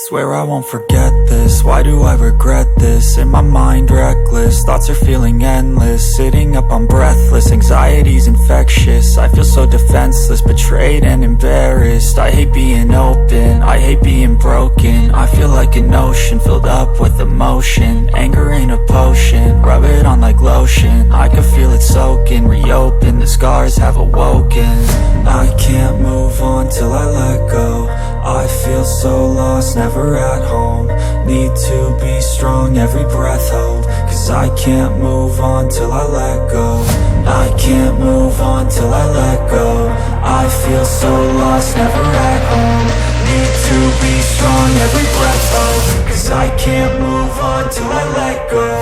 Swear I won't forget this, why do I regret this? In my mind reckless, thoughts are feeling endless. Sitting up I'm breathless, anxiety's infectious. I feel so defenseless, betrayed and embarrassed. I hate being open, I hate being broken. I feel like an ocean filled up with emotion. Anger ain't a potion, rub it on like lotion. I can feel it soaking, reopen, the scars have awoken. I can't move on till I let go. I feel so lost, never at home. Need to be strong, every breath hold. Cause I can't move on till I let go. I can't move on till I let go. I feel so lost, never at home. Need to be strong, every breath hold. Cause I can't move on till I let go.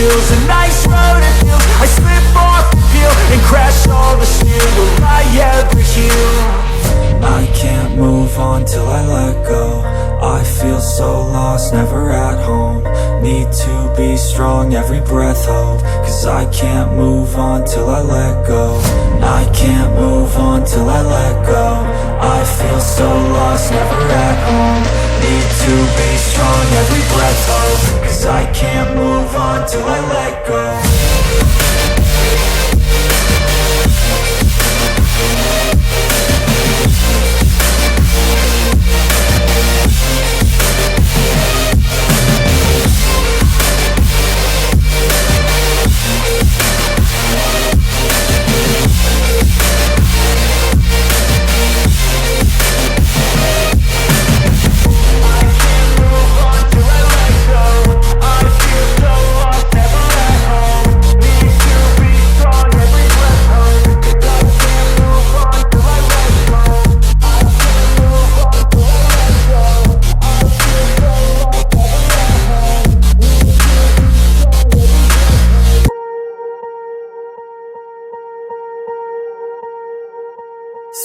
A nice road it feels. I slip off the peel and crash all the steel. Will I ever heal? I can't move on till I let go. I feel so lost, never at home. Need to be strong, every breath hold. Cause I can't move on till I let go. I can't move on till I let go. I feel so lost, never at home. Need to be strong, every breath hold. Cause I can't move on till I let go.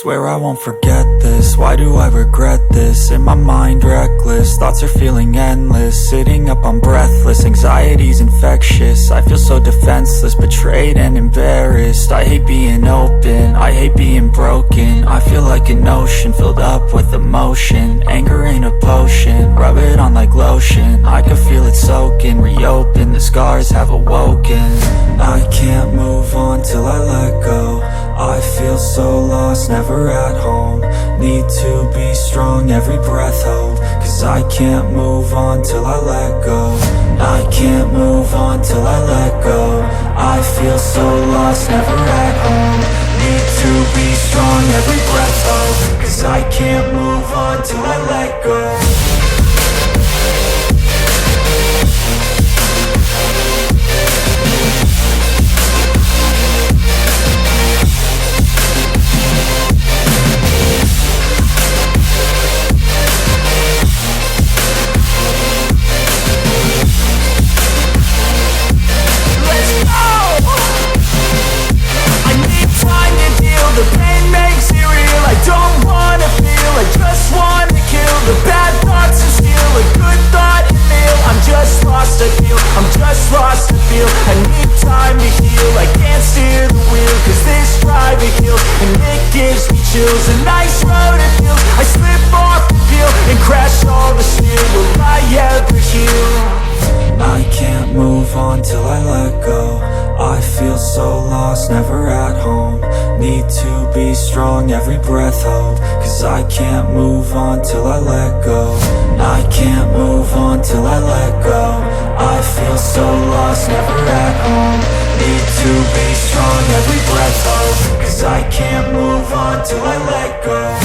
Swear I won't forget this, why do I regret this? In my mind reckless, thoughts are feeling endless. Sitting up I'm breathless, anxiety's infectious. I feel so defenseless, betrayed and embarrassed. I hate being open, I hate being broken. I feel like an ocean filled up with emotion. Anger ain't a potion, rub it on like lotion. I can feel it soaking, reopen, the scars have awoken. I can't move on till I let go. I feel so lost, never at home. Need to be strong, every breath hold. Cause I can't move on till I let go. I can't move on till I let go. I feel so lost, never at home. Need to be strong, every breath hold. Cause I can't move on till I let go. I'm just lost to feel. I need time to heal. I can't steer the wheel. Cause this drive it kills and it gives me chills. A nice road it feels. I slip off the peel and crash all the steel. Will I ever heal? I can't move on till I let go. I feel so lost, never at home. Need to be strong, every breath hold. Cause I can't move on till I let go. I can't move on till I let go. I feel so lost, never at home. Need to be strong, every breath hold. Cause I can't move on till I let go.